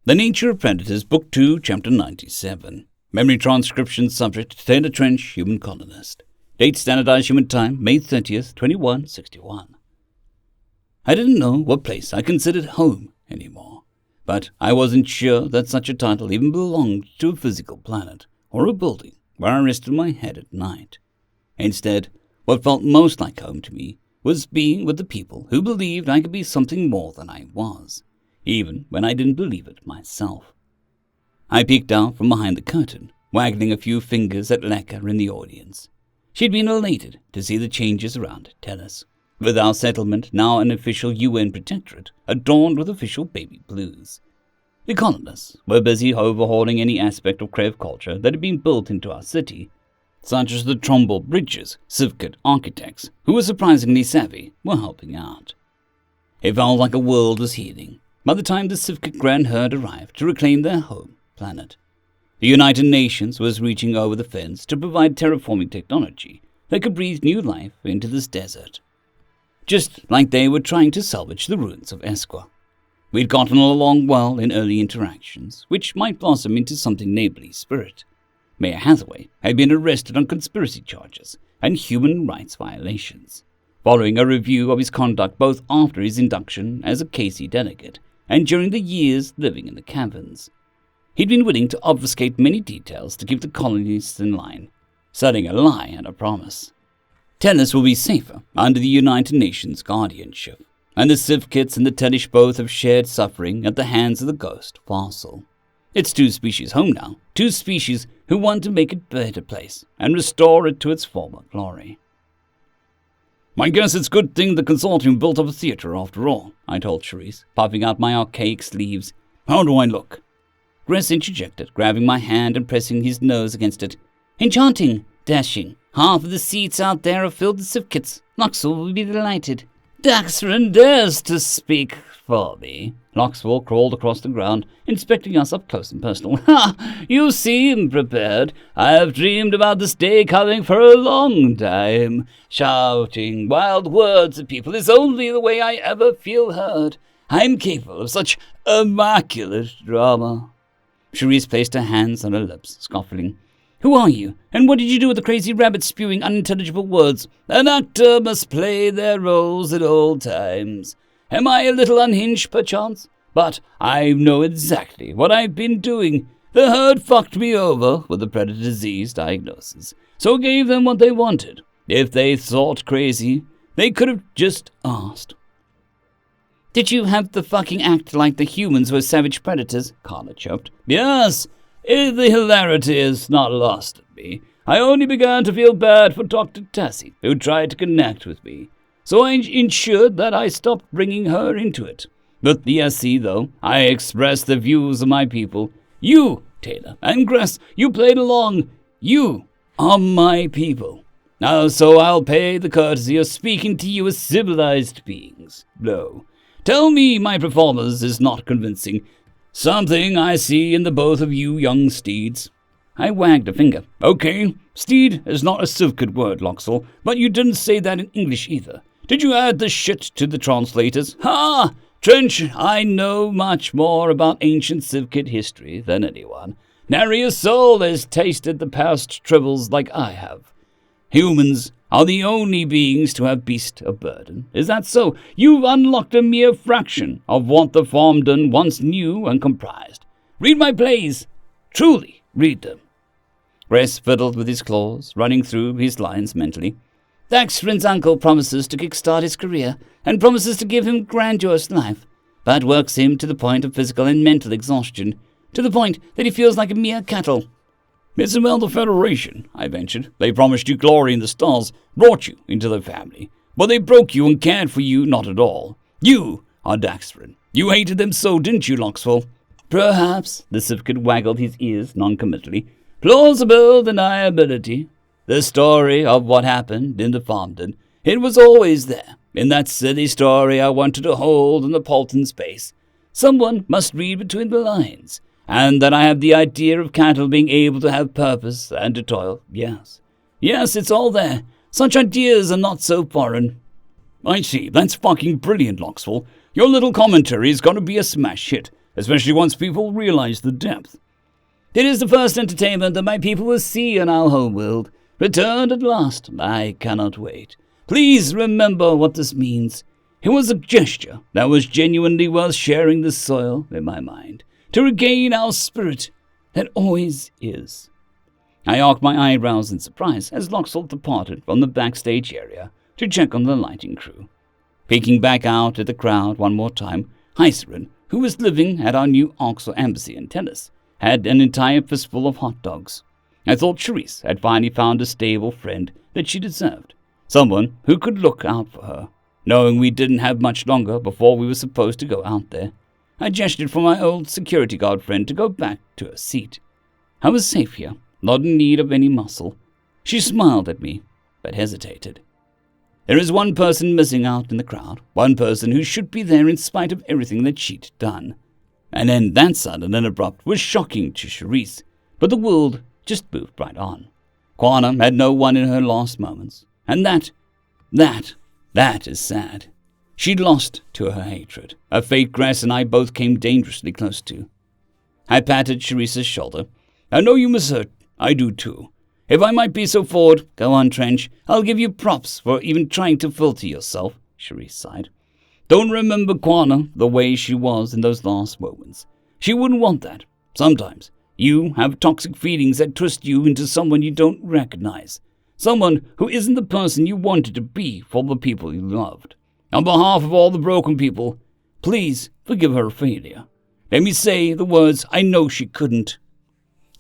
The Nature of Predators, Book 2, Chapter 97. Memory transcription subject, Taylor Trench, human colonist. Date standardized human time, May 30th, 2161. I didn't know what place I considered home anymore, but I wasn't sure that such a title even belonged to a physical planet or a building where I rested my head at night. Instead, what felt most like home to me was being with the people who believed I could be something more than I was, even when I didn't believe it myself. I peeked out from behind the curtain, waggling a few fingers at Lekka in the audience. She'd been elated to see the changes around Tennis, with our settlement now an official UN protectorate adorned with official baby blues. The colonists were busy overhauling any aspect of Krev culture that had been built into our city, such as the Trumbull Bridges. Sivkit architects, who were surprisingly savvy, were helping out. It felt like a world was healing by the time the Sivkit Grand Herd arrived to reclaim their home planet. The United Nations was reaching over the fence to provide terraforming technology that could breathe new life into this desert, just like they were trying to salvage the ruins of Esqua. We'd gotten along well in early interactions, which might blossom into something neighborly spirit. Mayor Hathaway had been arrested on conspiracy charges and human rights violations, following a review of his conduct both after his induction as a KC delegate and during the years living in the caverns. He'd been willing to obfuscate many details to keep the colonists in line, setting a lie and a promise. Tennis will be safer under the United Nations guardianship, and the Sivkits and the Tennish both have shared suffering at the hands of the ghost fossil. It's two species home now, two species who want to make it a better place and restore it to its former glory. I guess it's a good thing the consortium built up a theater after all, I told Charisse, puffing out my archaic sleeves. How do I look? Gress interjected, grabbing my hand and pressing his nose against it. Enchanting, dashing. Half of the seats out there are filled with Sivkits. Maxwell will be delighted. Daxrin dares to speak for me. Maxwell crawled across the ground, inspecting us up close and personal. Ha! You seem prepared. I have dreamed about this day coming for a long time. Shouting wild words at people is only the way I ever feel heard. I'm capable of such immaculate drama. Charisse placed her hands on her lips, scoffing. Who are you, and what did you do with the crazy rabbit spewing unintelligible words? An actor must play their roles at all times. Am I a little unhinged, perchance? But I know exactly what I've been doing. The herd fucked me over with the predator disease diagnosis, so gave them what they wanted. If they thought crazy, they could have just asked. Did you have the fucking act like the humans were savage predators? Carla choked. Yes. The hilarity is not lost on me. I only began to feel bad for Dr. Tassie, who tried to connect with me, so I ensured that I stopped bringing her into it. With the SC, though, I expressed the views of my people. You, Taylor, and Gress, you played along. You are my people. Now, so I'll pay the courtesy of speaking to you as civilized beings. No, tell me my performance is not convincing. Something I see in the both of you young steeds. I wagged a finger. Okay, steed is not a Sivkit word, Loxel, but you didn't say that in English either. Did you add the shit to the translators? Ha! Trench, I know much more about ancient Sivkit history than anyone. Nary a soul has tasted the past troubles like I have. Humans are the only beings to have beast of burden. Is that so? You've unlocked a mere fraction of what the Formdon once knew and comprised. Read my plays. Truly, read them. Gress fiddled with his claws, running through his lines mentally. Daxrin's uncle promises to kickstart his career, and promises to give him grandiose life, but works him to the point of physical and mental exhaustion, to the point that he feels like a mere cattle. It's about the Federation, I ventured. They promised you glory in the stars, brought you into their family, but they broke you and cared for you not at all. You are Daxrin. You hated them so, didn't you, Loxwell? Perhaps, the Sivkit waggled his ears noncommittally. Plausible deniability. The story of what happened in the Formdon, it was always there, in that silly story I wanted to hold in the Polton space. Someone must read between the lines. And that I have the idea of cattle being able to have purpose and to toil. Yes, it's all there. Such ideas are not so foreign. I see. That's fucking brilliant, Loxwell. Your little commentary is going to be a smash hit. especially once people realize the depth. It is the first entertainment that my people will see in our homeworld. Returned at last. I cannot wait. Please remember what this means. It was a gesture that was genuinely worth sharing the soil in my mind, to regain our spirit that always is. I arched my eyebrows in surprise as Loxel departed from the backstage area to check on the lighting crew. Peeking back out at the crowd one more time, Heiserin, who was living at our new Orcs embassy in Tennis, had an entire fistful of hot dogs. I thought Charisse had finally found a stable friend that she deserved, someone who could look out for her. Knowing we didn't have much longer before we were supposed to go out there, I gestured for my old security guard friend to go back to her seat. I was safe here, not in need of any muscle. She smiled at me, but hesitated. There is one person missing out in the crowd, one person who should be there in spite of everything that she'd done. And then that sudden and abrupt was shocking to Charisse, but the world just moved right on. Quana had no one in her last moments, and that is sad. She'd lost to her hatred, a fate Grass and I both came dangerously close to. I patted Charisse's shoulder. I know you miss her. I do too. If I might be so forward, go on, Trench. I'll give you props for even trying to filter yourself, Charisse sighed. Don't remember Quana the way she was in those last moments. She wouldn't want that. Sometimes you have toxic feelings that twist you into someone you don't recognize. Someone who isn't the person you wanted to be for the people you loved. On behalf of all the broken people, please forgive her failure. Let me say the words I know she couldn't.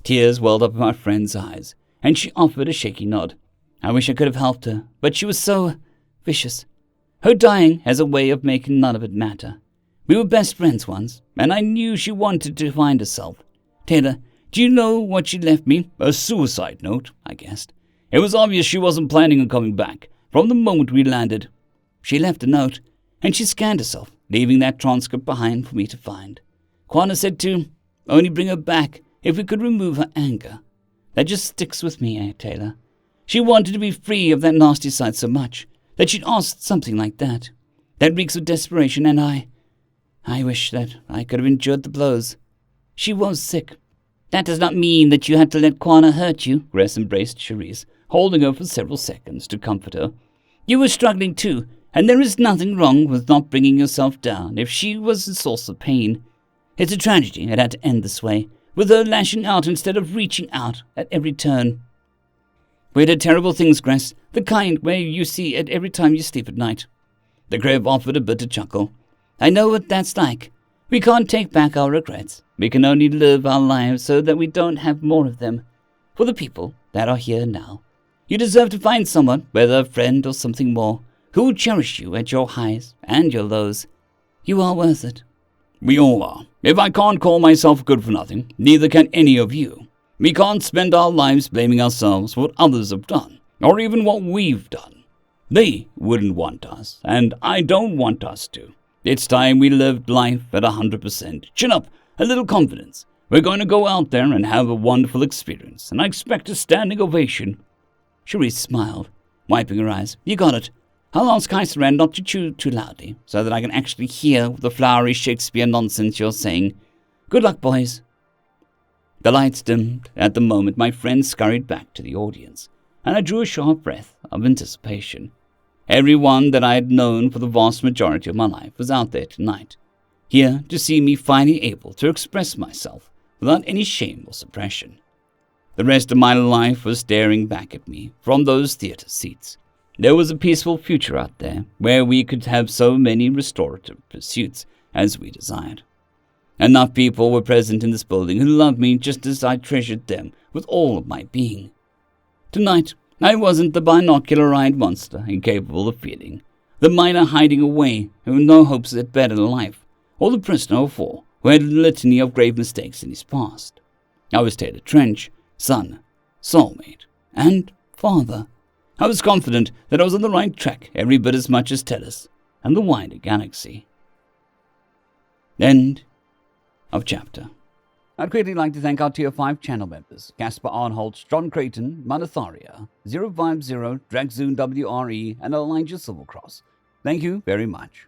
Tears welled up in my friend's eyes, and she offered a shaky nod. I wish I could have helped her, but she was so vicious. Her dying has a way of making none of it matter. We were best friends once, and I knew she wanted to find herself. Taylor, do you know what she left me? A suicide note, I guessed. It was obvious she wasn't planning on coming back from the moment we landed. She left a note, and she scanned herself, leaving that transcript behind for me to find. Quana said to only bring her back if we could remove her anger. That just sticks with me, Taylor. She wanted to be free of that nasty side so much that she'd asked something like that. That reeks of desperation, and I wish that I could have endured the blows. She was sick. That does not mean that you had to let Quana hurt you, Grace embraced Charisse, holding her for several seconds to comfort her. You were struggling too, and there is nothing wrong with not bringing yourself down if she was the source of pain. It's a tragedy it had to end this way, with her lashing out instead of reaching out at every turn. We did terrible things, Grace, the kind where you see it every time you sleep at night. The Crib offered a bitter chuckle. I know what that's like. We can't take back our regrets. We can only live our lives so that we don't have more of them. For the people that are here now, you deserve to find someone, whether a friend or something more, who will cherish you at your highs and your lows. You are worth it. We all are. If I can't call myself good for nothing, neither can any of you. We can't spend our lives blaming ourselves for what others have done, or even what we've done. They wouldn't want us, and I don't want us to. It's time we lived life at 100%. Chin up, a little confidence. We're going to go out there and have a wonderful experience, and I expect a standing ovation. Charisse smiled, wiping her eyes. You got it. I'll ask Heiserin not to chew too loudly, so that I can actually hear the flowery Shakespeare nonsense you're saying. Good luck, boys. The lights dimmed at the moment my friend scurried back to the audience, and I drew a sharp breath of anticipation. Everyone that I had known for the vast majority of my life was out there tonight, here to see me finally able to express myself without any shame or suppression. The rest of my life was staring back at me from those theater seats. There was a peaceful future out there where we could have so many restorative pursuits as we desired. Enough people were present in this building who loved me just as I treasured them with all of my being. Tonight, I wasn't the binocular-eyed monster incapable of feeling, the miner hiding away with no hopes at better life, or the prisoner of war who had a litany of grave mistakes in his past. I was Taylor Trench, son, soulmate, and father. I was confident that I was on the right track every bit as much as Tellus and the wider galaxy. End of chapter. I'd quickly like to thank our Tier 5 channel members, Casper Arnholtz, John Creighton, Manatharia, 050, Dragzoon WRE, and Elijah Silvercross. Thank you very much.